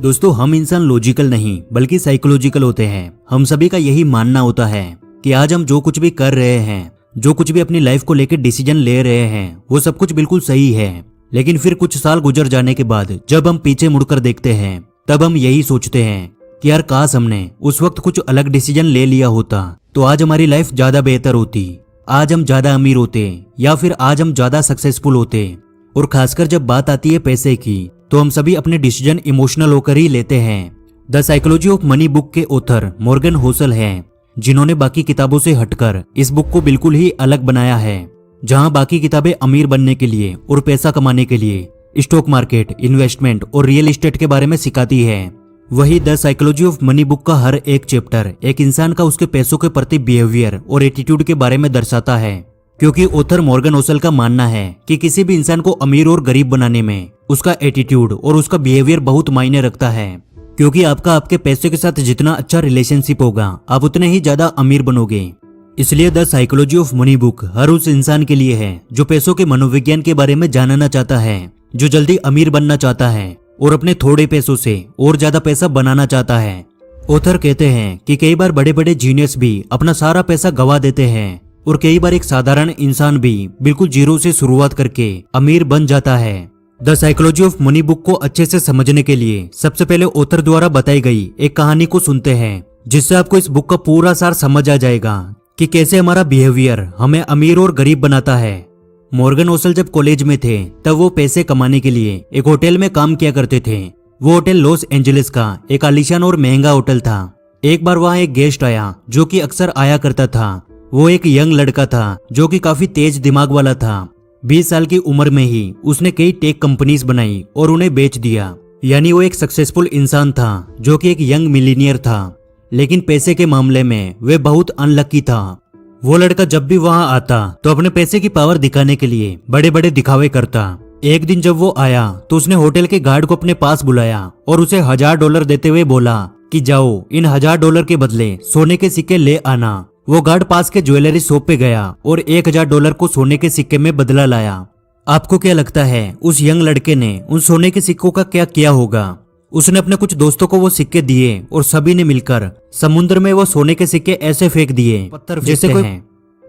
दोस्तों, हम इंसान लॉजिकल नहीं बल्कि साइकोलॉजिकल होते हैं। हम सभी का यही मानना होता है कि आज हम जो कुछ भी कर रहे हैं, जो कुछ भी अपनी लाइफ को लेकर डिसीजन ले रहे हैं, वो सब कुछ बिल्कुल सही है। लेकिन फिर कुछ साल गुजर जाने के बाद जब हम पीछे मुड़कर देखते हैं, तब हम यही सोचते हैं कि यार काश हमने उस वक्त कुछ अलग डिसीजन ले लिया होता तो आज हमारी लाइफ ज्यादा बेहतर होती, आज हम ज्यादा अमीर होते या फिर आज हम ज्यादा सक्सेसफुल होते। और खासकर जब बात आती है पैसे की, तो हम सभी अपने डिसीजन इमोशनल होकर ही लेते हैं। The psychology of money book के ऑथर मॉर्गन होसल हैं, जिन्होंने बाकी किताबों से हटकर इस बुक को बिल्कुल ही अलग बनाया है। जहां बाकी किताबें अमीर बनने के लिए और पैसा कमाने के लिए स्टॉक मार्केट, इन्वेस्टमेंट और रियल एस्टेट के बारे में सिखाती है, वही the psychology of money book का हर एक चैप्टर एक इंसान का उसके पैसों के प्रति बिहेवियर और एटीट्यूड के बारे में दर्शाता है। क्योंकि ऑथर मॉर्गन होसल का मानना है कि किसी भी इंसान को अमीर और गरीब बनाने में उसका एटीट्यूड और उसका बिहेवियर बहुत मायने रखता है। क्योंकि आपका आपके पैसे के साथ जितना अच्छा रिलेशनशिप होगा, आप उतने ही ज्यादा अमीर बनोगे। इसलिए the psychology of money book हर उस इंसान के लिए है जो पैसों के मनोविज्ञान के बारे में जानना चाहता है, जो जल्दी अमीर बनना चाहता है और अपने थोड़े पैसों से और ज्यादा पैसा बनाना चाहता है। ऑथर कहते हैं कि कई बार बड़े बड़े जीनियस भी अपना सारा पैसा गवा देते हैं और कई बार एक साधारण इंसान भी बिल्कुल जीरो से शुरुआत करके अमीर बन जाता है। The psychology of money book को अच्छे से समझने के लिए सबसे पहले ऑथर द्वारा बताई गई एक कहानी को सुनते हैं, जिससे आपको इस बुक का पूरा सार समझ आ जाएगा कि कैसे हमारा बिहेवियर हमें अमीर और गरीब बनाता है। मॉर्गन होसल जब कॉलेज में थे, तब वो पैसे कमाने के लिए एक होटल में काम किया करते थे। वो होटल लॉस एंजलिस का एक आलीशान और महंगा होटल था। एक बार वहाँ एक गेस्ट आया जो कि अक्सर आया करता था। वो एक यंग लड़का था जो कि काफी तेज दिमाग वाला था। 20 साल की उम्र में ही उसने कई टेक कंपनीज बनाई और उन्हें बेच दिया। यानी वो एक सक्सेसफुल इंसान था जो कि एक यंग मिलीनियर था। लेकिन पैसे के मामले में वे बहुत अनलकी था। वो लड़का जब भी वहां आता तो अपने पैसे की पावर दिखाने के लिए बड़े बड़े दिखावे करता। एक दिन जब वो आया तो उसने होटल के गार्ड को अपने पास बुलाया और उसे $1000 देते हुए बोला कि जाओ इन $1000 के बदले सोने के सिक्के ले आना। वो गार्ड पास के ज्वेलरी शॉप पे गया और $1000 को सोने के सिक्के में बदला लाया। आपको क्या लगता है उस यंग लड़के ने उन सोने के सिक्कों का क्या किया होगा? उसने अपने कुछ दोस्तों को वो सिक्के दिए और सभी ने मिलकर समुद्र में वो सोने के सिक्के ऐसे फेंक दिए पत्थर जैसे कोई हैं।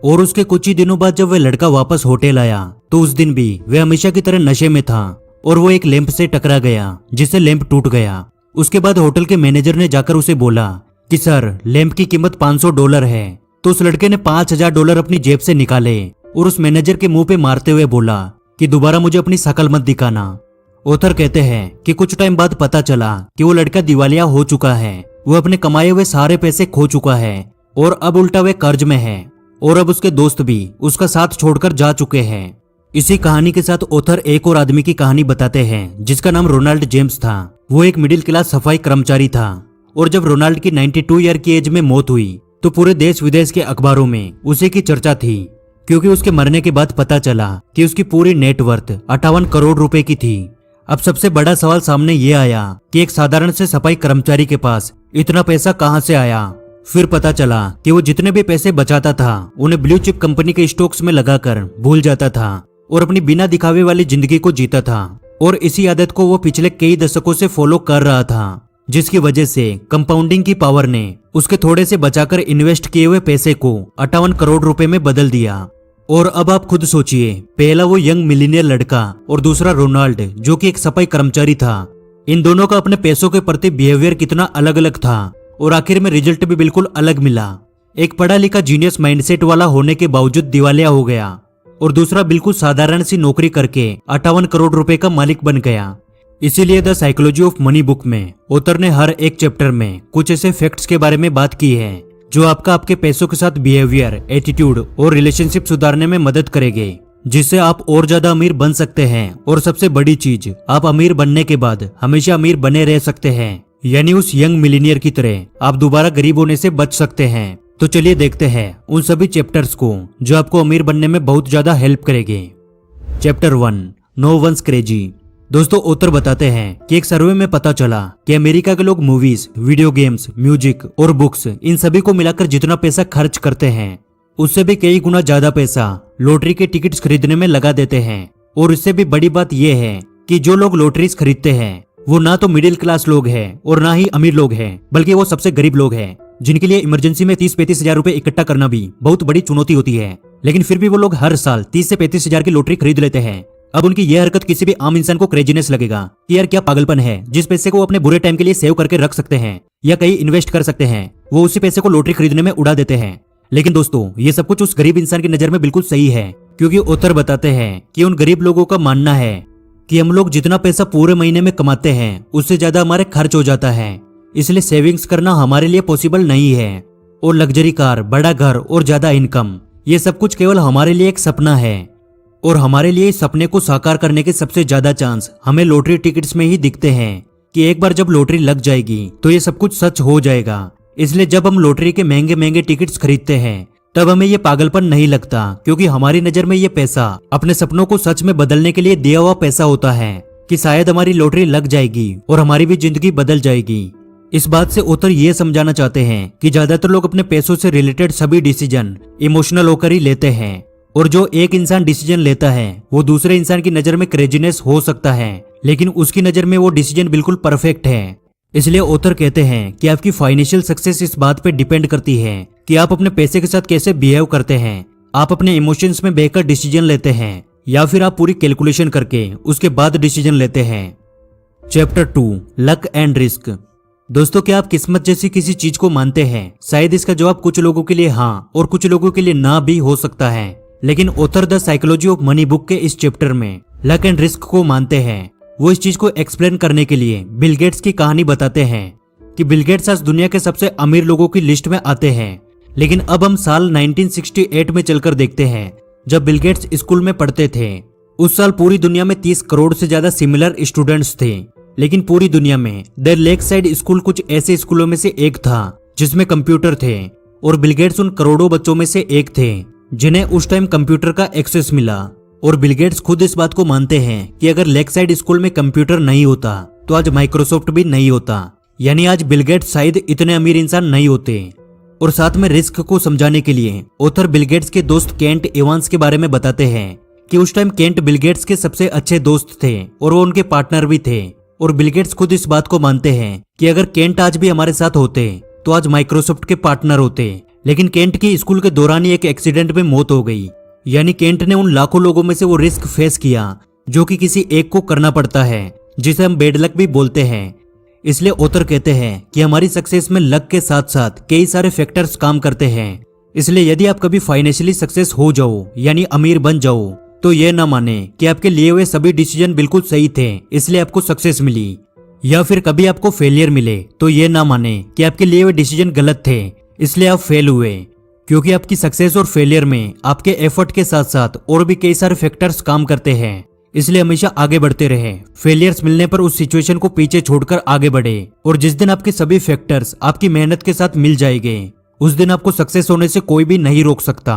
और उसके कुछ ही दिनों बाद जब वह लड़का वापस होटल आया तो उस दिन भी वह हमेशा की तरह नशे में था और वो एक लैंप से टकरा गया, जिससे लैंप टूट गया। उसके बाद होटल के मैनेजर ने जाकर उसे बोला कि सर, लैंप की कीमत $500 है। तो उस लड़के ने $5000 अपनी जेब से निकाले और उस मैनेजर के मुंह पे मारते हुए बोला कि दोबारा मुझे अपनी शकल मत दिखाना। ऑथर कहते हैं कि कुछ टाइम बाद पता चला कि वो लड़का दिवालिया हो चुका है। वो अपने कमाए हुए सारे पैसे खो चुका है और अब उल्टा वे कर्ज में है और अब उसके दोस्त भी उसका साथ छोड़कर जा चुके हैं। इसी कहानी के साथ ऑथर एक और आदमी की कहानी बताते हैं जिसका नाम रोनाल्ड जेम्स था। वो एक मिडिल क्लास सफाई कर्मचारी था और जब रोनाल्ड की 92 ईयर की एज में मौत हुई तो पूरे देश विदेश के अखबारों में उसी की चर्चा थी। क्योंकि उसके मरने के बाद पता चला कि उसकी पूरी नेटवर्थ 58 करोड़ रुपए की थी। अब सबसे बड़ा सवाल सामने ये आया कि एक साधारण से सफाई कर्मचारी के पास इतना पैसा कहां से आया। फिर पता चला कि वो जितने भी पैसे बचाता था उन्हें ब्लू चिप कंपनी के स्टॉक्स में लगाकर भूल जाता था और अपनी बिना दिखावे वाली जिंदगी को जीता था। और इसी आदत को वो पिछले कई दशकों से फॉलो कर रहा था, जिसकी वजह से कंपाउंडिंग की पावर ने उसके थोड़े से बचाकर इन्वेस्ट किए हुए पैसे को 58 करोड़ रुपए में बदल दिया। और अब आप खुद सोचिए, पहला वो यंग मिलीनियर लड़का और दूसरा रोनाल्ड जो कि एक सफाई कर्मचारी था। इन दोनों का अपने पैसों के प्रति बिहेवियर कितना अलग अलग था और आखिर में रिजल्ट भी बिल्कुल अलग मिला। एक पढ़ा लिखा जीनियस माइंडसेट वाला होने के बावजूद दिवालिया हो गया और दूसरा बिल्कुल साधारण सी नौकरी करके 58 करोड़ रुपए का मालिक बन गया। इसीलिए the psychology of money book में ऑथर ने हर एक चैप्टर में कुछ ऐसे फैक्ट्स के बारे में बात की है जो आपका आपके पैसों के साथ बिहेवियर, एटीट्यूड और रिलेशनशिप सुधारने में मदद करेंगे, जिससे आप और ज्यादा अमीर बन सकते हैं। और सबसे बड़ी चीज, आप अमीर बनने के बाद हमेशा अमीर बने रह सकते हैं। यानी उस यंग मिलीनियर की तरह आप दोबारा गरीब होने से बच सकते हैं। तो चलिए देखते हैं उन सभी चैप्टर्स को जो आपको अमीर बनने में बहुत ज्यादा हेल्प करेंगे। Chapter 1, no one's crazy. दोस्तों, ऑथर बताते हैं कि एक सर्वे में पता चला कि अमेरिका के लोग मूवीज, वीडियो गेम्स, म्यूजिक और बुक्स इन सभी को मिलाकर जितना पैसा खर्च करते हैं उससे भी कई गुना ज्यादा पैसा लॉटरी के टिकट्स खरीदने में लगा देते हैं। और इससे भी बड़ी बात यह है कि जो लोग लॉटरीज खरीदते हैं वो ना तो मिडिल क्लास लोग हैं और ना ही अमीर लोग हैं, बल्कि वो सबसे गरीब लोग हैं, जिनके लिए इमरजेंसी में 30-35 हजार रुपए इकट्ठा करना भी बहुत बड़ी चुनौती होती है। लेकिन फिर भी वो लोग हर साल 30 से 35 हजार की लॉटरी खरीद लेते हैं। अब उनकी यह हरकत किसी भी आम इंसान को क्रेजीनेस लगेगा कि यार क्या पागलपन है, जिस पैसे को वो अपने बुरे टाइम के लिए सेव करके रख सकते हैं या कहीं इन्वेस्ट कर सकते हैं, वो उसी पैसे को लॉटरी खरीदने में उड़ा देते हैं। लेकिन दोस्तों, ये सब कुछ उस गरीब इंसान की नजर में बिल्कुल सही है, क्योंकि ऑथर बताते हैं कि उन गरीब लोगों का मानना है कि हम लोग जितना पैसा पूरे महीने में कमाते हैं उससे ज्यादा हमारे खर्च हो जाता है, इसलिए सेविंग्स करना हमारे लिए पॉसिबल नहीं है। और लग्जरी कार, बड़ा घर और ज्यादा इनकम, ये सब कुछ केवल हमारे लिए एक सपना है, और हमारे लिए इस सपने को साकार करने के सबसे ज्यादा चांस हमें लॉटरी टिकट्स में ही दिखते हैं कि एक बार जब लॉटरी लग जाएगी तो ये सब कुछ सच हो जाएगा। इसलिए जब हम लॉटरी के महंगे महंगे टिकट्स खरीदते हैं तब हमें ये पागलपन नहीं लगता, क्योंकि हमारी नजर में ये पैसा अपने सपनों को सच में बदलने के लिए दिया हुआ पैसा होता है कि शायद हमारी लॉटरी लग जाएगी और हमारी भी जिंदगी बदल जाएगी। इस बात से ऑथर ये समझाना चाहते हैं कि ज्यादातर लोग अपने पैसों से रिलेटेड सभी डिसीजन इमोशनल होकर ही लेते हैं, और जो एक इंसान डिसीजन लेता है वो दूसरे इंसान की नजर में क्रेजीनेस हो सकता है, लेकिन उसकी नजर में वो डिसीजन बिल्कुल परफेक्ट है। इसलिए ऑथर कहते हैं कि आपकी फाइनेंशियल सक्सेस इस बात पे डिपेंड करती है कि आप अपने पैसे के साथ कैसे बिहेव करते हैं। आप अपने इमोशंस में बहकर डिसीजन लेते हैं या फिर आप पूरी कैलकुलेशन करके उसके बाद डिसीजन लेते हैं। Chapter 2, luck and risk. दोस्तों, क्या आप किस्मत जैसी किसी चीज को मानते हैं? शायद इसका जवाब कुछ लोगों के लिए हाँ और कुछ लोगों के लिए ना भी हो सकता है, लेकिन author the psychology of money book के इस चैप्टर में लक एंड रिस्क को मानते हैं। वो इस चीज को एक्सप्लेन करने के लिए बिल गेट्स की कहानी बताते हैं कि बिल गेट्स आज दुनिया के सबसे अमीर लोगों की लिस्ट में आते हैं। लेकिन अब हम साल 1968 में चलकर देखते हैं, जब बिल गेट्स स्कूल में पढ़ते थे। उस साल पूरी दुनिया में 30 करोड़ से ज्यादा सिमिलर स्टूडेंट्स थे, लेकिन पूरी दुनिया में द लेक साइड स्कूल कुछ ऐसे स्कूलों में से एक था जिसमें कंप्यूटर थे, और बिल गेट्स उन करोड़ों बच्चों में से एक थे जिन्हें उस टाइम कंप्यूटर का एक्सेस मिला। और बिल गेट्स खुद इस बात को मानते हैं कि अगर लेक साइड स्कूल में कंप्यूटर नहीं होता तो आज माइक्रोसॉफ्ट भी नहीं होता, यानी आज बिल गेट्स शायद इतने अमीर इंसान नहीं होते। और साथ में रिस्क को समझाने के लिए ऑथर बिल गेट्स के दोस्त केंट एवांस के बारे में बताते हैं कि उस टाइम केंट बिल गेट्स के सबसे अच्छे दोस्त थे और वो उनके पार्टनर भी थे। और बिल गेट्स खुद इस बात को मानते हैं कि अगर केंट आज भी हमारे साथ होते तो आज माइक्रोसॉफ्ट के पार्टनर होते। लेकिन केंट की स्कूल के दौरान ही एक एक्सीडेंट में मौत हो गई, यानी केंट ने उन लाखों लोगों में से वो रिस्क फेस किया जो कि किसी एक को करना पड़ता है, जिसे हम बेड लक भी बोलते हैं। इसलिए ऑथर कहते हैं कि हमारी सक्सेस में लक के साथ साथ कई सारे फैक्टर्स काम करते हैं। इसलिए यदि आप कभी फाइनेंशियली सक्सेस हो जाओ यानी अमीर बन जाओ तो ये ना माने कि आपके लिए हुए सभी डिसीजन बिल्कुल सही थे इसलिए आपको सक्सेस मिली, या फिर कभी आपको फेलियर मिले तो ये ना माने कि आपके लिए हुए डिसीजन गलत थे इसलिए आप फेल हुए, क्योंकि आपकी सक्सेस और फेलियर में आपके एफर्ट के साथ साथ और भी कई सारे फैक्टर्स काम करते हैं। इसलिए हमेशा आगे बढ़ते रहे, फेलियर्स मिलने पर उस सिचुएशन को पीछे छोड़कर आगे बढ़े, और जिस दिन आपके सभी फैक्टर्स आपकी मेहनत के साथ मिल जाएंगे उस दिन आपको सक्सेस होने से कोई भी नहीं रोक सकता।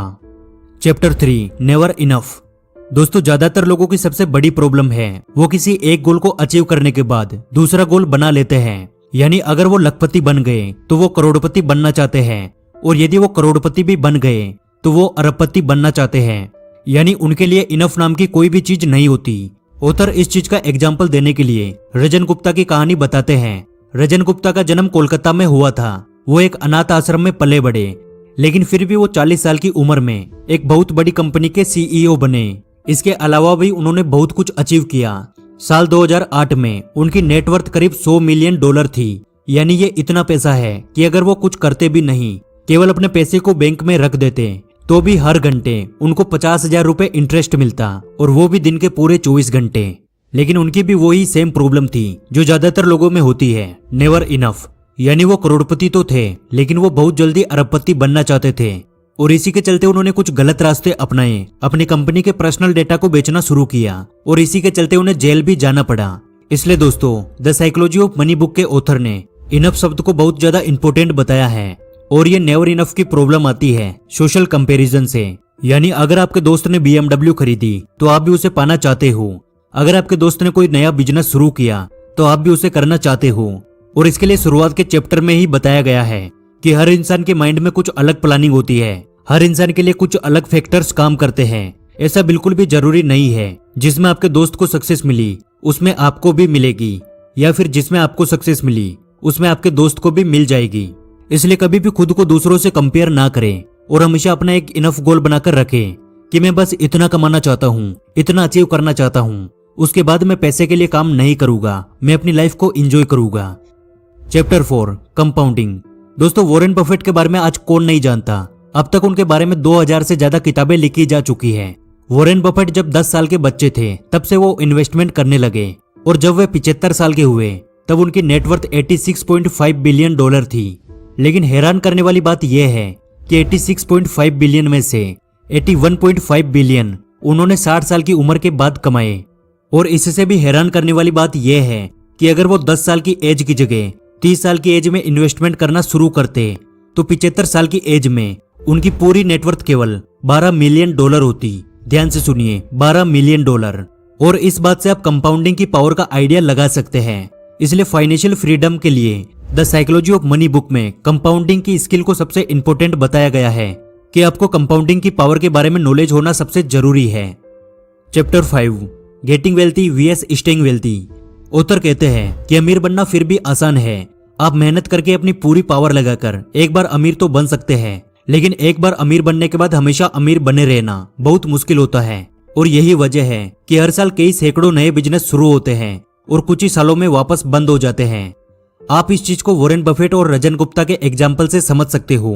Chapter 3, never enough. दोस्तों, ज्यादातर लोगों की सबसे बड़ी प्रॉब्लम है वो किसी एक गोल को अचीव करने के बाद दूसरा गोल बना लेते हैं। यानी अगर वो लखपति बन गए तो वो करोड़पति बनना चाहते हैं, और यदि वो करोड़पति भी बन गए तो वो अरबपति बनना चाहते हैं, यानी उनके लिए इनफ नाम की कोई भी चीज नहीं होती। ऑथर इस चीज का एग्जाम्पल देने के लिए रजन गुप्ता की कहानी बताते हैं। रजन गुप्ता का जन्म कोलकाता में हुआ था। वो एक अनाथ आश्रम में पले बढ़े, लेकिन फिर भी वो 40 साल की उम्र में एक बहुत बड़ी कंपनी के सीईओ बने। इसके अलावा भी उन्होंने बहुत कुछ अचीव किया। साल 2008 में उनकी नेटवर्थ करीब $100 मिलियन थी, यानी ये इतना पैसा है कि अगर वो कुछ करते भी नहीं, केवल अपने पैसे को बैंक में रख देते, तो भी हर घंटे उनको 50,000 रुपए इंटरेस्ट मिलता, और वो भी दिन के पूरे 24 घंटे। लेकिन उनकी भी वही सेम प्रॉब्लम थी जो ज्यादातर लोगों में होती है, नेवर इनफ। यानी वो करोड़पति तो थे लेकिन वो बहुत जल्दी अरबपति बनना चाहते थे, और इसी के चलते उन्होंने कुछ गलत रास्ते अपनाए, अपनी कंपनी के पर्सनल डेटा को बेचना शुरू किया, और इसी के चलते उन्हें जेल भी जाना पड़ा। इसलिए दोस्तों, the psychology of money book के ऑथर ने इनफ शब्द को बहुत ज्यादा इंपॉर्टेंट बताया है। और ये नेवर इनफ की प्रॉब्लम आती है सोशल कंपैरिजन से। यानी अगर आपके दोस्त ने BMW खरीदी तो आप भी उसे पाना चाहते हो। अगर आपके दोस्त ने कोई नया बिजनेस शुरू किया तो आप भी उसे करना चाहते हो। और इसके लिए शुरुआत के चैप्टर में ही बताया गया है कि हर इंसान के माइंड में कुछ अलग प्लानिंग होती है, हर इंसान के लिए कुछ अलग फैक्टर्स काम करते हैं। ऐसा बिल्कुल भी जरूरी नहीं है जिसमें आपके दोस्त को सक्सेस मिली उसमें आपको भी मिलेगी। या फिर जिसमें आपको सक्सेस मिली उसमें आपके दोस्त को भी मिल जाएगी। इसलिए कभी भी खुद को दूसरों से कंपेयर ना करें और हमेशा अपना एक इनफ गोल बनाकर रखें कि मैं बस इतना कमाना चाहता हूँ, इतना अचीव करना चाहता हूँ, उसके बाद मैं पैसे के लिए काम नहीं करूंगा, मैं अपनी लाइफ को एंजॉय करूंगा। Chapter 4 compounding. दोस्तों, वॉरेन बफेट के बारे में आज कौन नहीं जानता। अब तक उनके बारे में 2000 से ज्यादा किताबें लिखी जा चुकी है। वॉरेन बफेट जब 10 साल के बच्चे थे तब से वो इन्वेस्टमेंट करने लगे और जब वे 75 साल के हुए तब उनकी नेटवर्थ 86.5 बिलियन डॉलर थी। लेकिन हैरान करने वाली बात यह है कि 86.5 बिलियन में से 81.5 बिलियन उन्होंने 60 साल की उम्र के बाद कमाए। और इससे भी हैरान करने वाली बात यह है कि अगर वो 10 साल की एज की जगह 30 साल की एज में इन्वेस्टमेंट करना शुरू करते तो 75 साल की एज में उनकी पूरी नेटवर्थ केवल 12 मिलियन डॉलर होती। ध्यान से सुनिए, 12 मिलियन डॉलर। और इस बात से आप कंपाउंडिंग की पावर का आइडिया लगा सकते हैं। इसलिए फाइनेंशियल फ्रीडम के लिए the psychology of money book में कंपाउंडिंग की स्किल को सबसे इंपॉर्टेंट बताया गया है कि आपको कंपाउंडिंग की पावर के बारे में नॉलेज होना सबसे जरूरी है। Chapter 5 getting wealthy V S staying wealthy. Author कहते हैं कि अमीर बनना फिर भी आसान है। आप मेहनत करके अपनी पूरी पावर लगाकर एक बार अमीर तो बन सकते हैं, लेकिन एक बार अमीर बनने के बाद हमेशा अमीर बने रहना बहुत मुश्किल होता है। और यही वजह है कि हर साल कई सैकड़ों नए बिजनेस शुरू होते हैं और कुछ ही सालों में वापस बंद हो जाते हैं। आप इस चीज को वॉरेन बफेट और रजन गुप्ता के एग्जाम्पल से समझ सकते हो।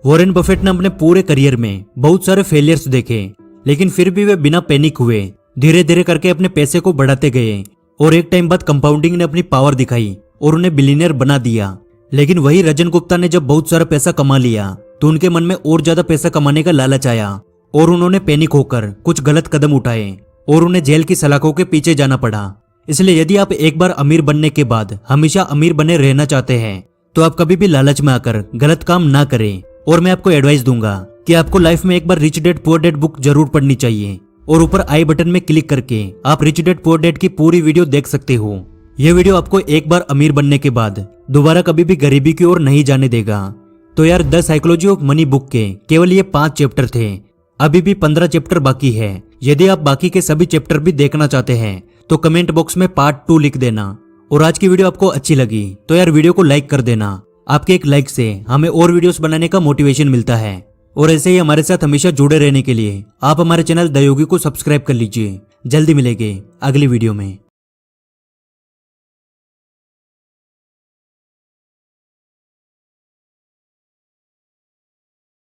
वॉरेन बफेट ने अपने पूरे करियर में बहुत सारे फेलियर्स देखे, लेकिन फिर भी वे बिना पैनिक हुए धीरे धीरे करके अपने पैसे को बढ़ाते गए और एक टाइम बाद कंपाउंडिंग ने अपनी पावर दिखाई और उन्हें बिलियनियर बना दिया। लेकिन वही रजन गुप्ता ने जब बहुत सारा पैसा कमा लिया तो उनके मन में और ज्यादा पैसा कमाने का लालच आया और उन्होंने पैनिक होकर कुछ गलत कदम उठाए और उन्हें जेल की सलाखों के पीछे जाना पड़ा। इसलिए यदि आप एक बार अमीर बनने के बाद हमेशा अमीर बने रहना चाहते हैं तो आप कभी भी लालच में आकर गलत काम ना करें। और मैं आपको एडवाइस दूंगा कि आपको लाइफ में एक बार rich dad poor dad book जरूर पढ़नी चाहिए और ऊपर आई बटन में क्लिक करके आप रिच डैड पुअर डैड की पूरी वीडियो देख सकते हो। यह वीडियो आपको एक बार अमीर बनने के बाद दोबारा कभी भी गरीबी की ओर नहीं जाने देगा। तो यार, the psychology of money book के केवल ये 5 चैप्टर थे। अभी भी 15 चैप्टर बाकी है। यदि आप बाकी के सभी चैप्टर भी देखना चाहते हैं तो कमेंट बॉक्स में पार्ट 2 लिख देना। और आज की वीडियो आपको अच्छी लगी तो यार वीडियो को लाइक कर देना। आपके एक लाइक से हमें और वीडियोस बनाने का मोटिवेशन मिलता है। और ऐसे ही हमारे साथ हमेशा जुड़े रहने के लिए आप हमारे चैनल द योगी को सब्सक्राइब कर लीजिए। जल्दी मिलेंगे अगली वीडियो में।